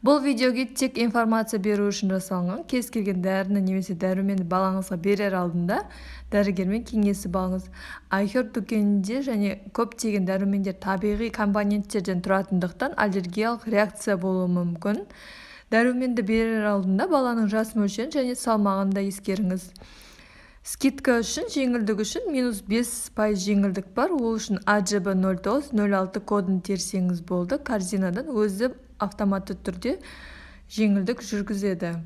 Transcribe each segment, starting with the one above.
Бұл видеоге тек информация беру үшін жасалған. Кез келген дәріні немесе дәруменді балаңызға берер алдында дәрігермен кеңесіп алыңыз. iHerb дүкенінде және көптеген дәрумендер табиғи компоненттерден тұратындықтан аллергиялық реакция болуы мүмкін. Дәруменді берер алдында баланың жас мөлшерін және салмағын да ескеріңіз. Скидка үшін, жеңілдік үшін -5% жеңілдік бар. Ол үшін AJB 0906 кодын терсеңіз болды. Корзинадан өзі автоматты түрде жеңілдік жүргізеді.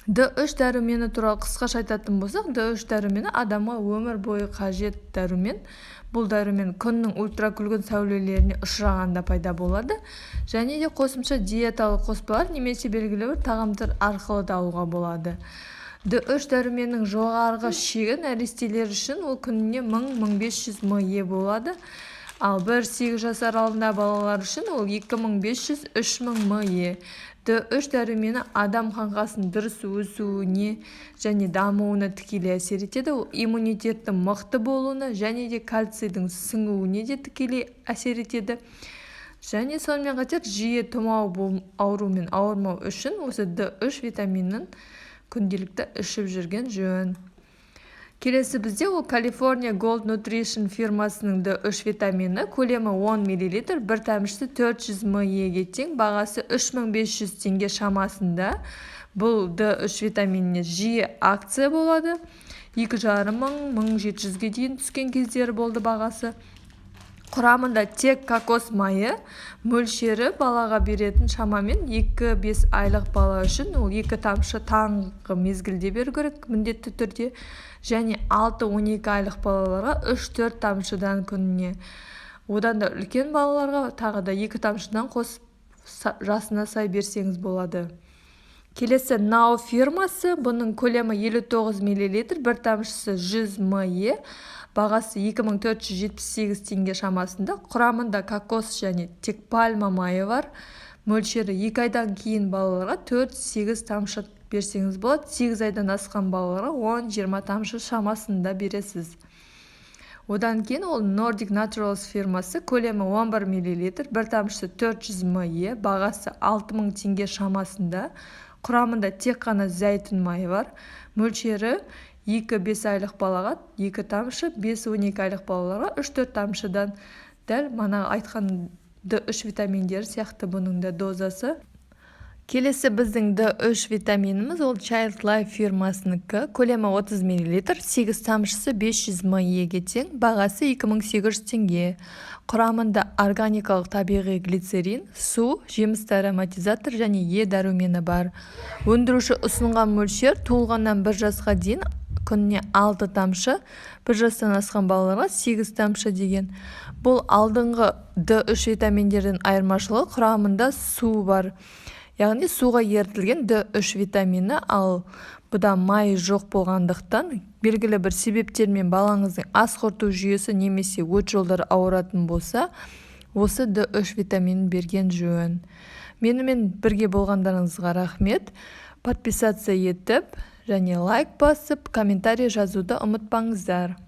D3 дәрумені туралы қысқаша айтатын болсақ, D3 дәрумені адамға өмір бойы қажет дәрумен. Бұл дәрумен күннің ультракүлгін сәулелеріне ұшырағанда пайда болады. Және де қосымша диеталық қоспалар немесе белгілі бір тағамдар арқылы да алуға болады. D3 дәруменнің жоғарғы шегі нәрестелер үшін ол күніне 1000-1500 мг болады. Ал 1-8 жас аралығындағы балалар үшін ол 2500-3000 мг. D3 дәрумені адам қаңқасының дұрыс өсуіне және дамуына тікелей әсер етеді. Ол иммунитеттің мықты болуына және де кальцийдің сіңуіне де тікелей әсер етеді. Және сонымен қатар жиі тұмау аурумен ауырмау үшін осы D3 витаминін күнделікті ішіп жүрген жөн. Келесі бізде ол California Gold Nutrition фирмасының D3 витамині, көлемі 10 мл, бір тамшысы 400 мг тең, бағасы 3500 теңге шамасында. Бұл D3 витаминіне жиі акция болады. 2500-1700-ге дейін түскен кездері болды бағасы. Құрамында тек кокос майы, мөлшері балаға беретін шамамен 2-5 айлық бала үшін ол 2 тамшы таңғы мезгілде беру керек міндетті түрде, және 6-12 айлық балаларға 3-4 тамшыдан күніне. Одан да үлкен балаларға тағы да 2 тамшыдан қосып жасына сай берсеңіз болады. Келесі Now фирмасы, бұның көлемі 59 мл, бір тамшысы 100 мг. Бағасы 2478 теңге шамасында. Құрамында кокос және тек пальма майы бар. Мөлшері 2 айдан кейін балаларға 4-8 тамшы берсеңіз болады. 8 айдан асқан балаларға 10-20 тамшы шамасында бересіз. Одан кейін ол Nordic Naturals фирмасы, көлемі 11 мл, бір тамшысы 400 мг. Бағасы 6000 теңге шамасында. Құрамында тек қана зәйтүн майы бар. Мөлшері 2-5 айлық балаға 2 тамшы, 5-12 айлық балаларға 3-4 тамшыдан. Дәл мана айтқан D3 витаминдері сияқты бұның да дозасы. Келесі біздің D3 витаминіміз ол Child Life фирмасынікі, көлемі 30 мл, 8 тамшысы 500 мг тең, бағасы 2800 теңге. Құрамында органикалық табиғи глицерин, су, жемісті ароматизатор және Е дәрумені бар. Өндіруші ұсынған мөлшер туылғаннан 1 жасқа дейін күніне 6 тамшы, 1 жастан асқан балаларға 8 тамшы деген. Бұл алдыңғы D3 витаминдердің айырмашылығы құрамында су бар. Яғни суға ертілген D3 витамині, ал бұда май жоқ болғандықтан белгілі бір себептермен балаңыздың ас қорыту жүйесі немесе өт жолдары ауыратын болса, осы D3 витаминін берген жөн. Менімен бірге болғандарыңызға рахмет. Подписация етіп және лайк басып, комментарий жазуды ұмытпаңыздар.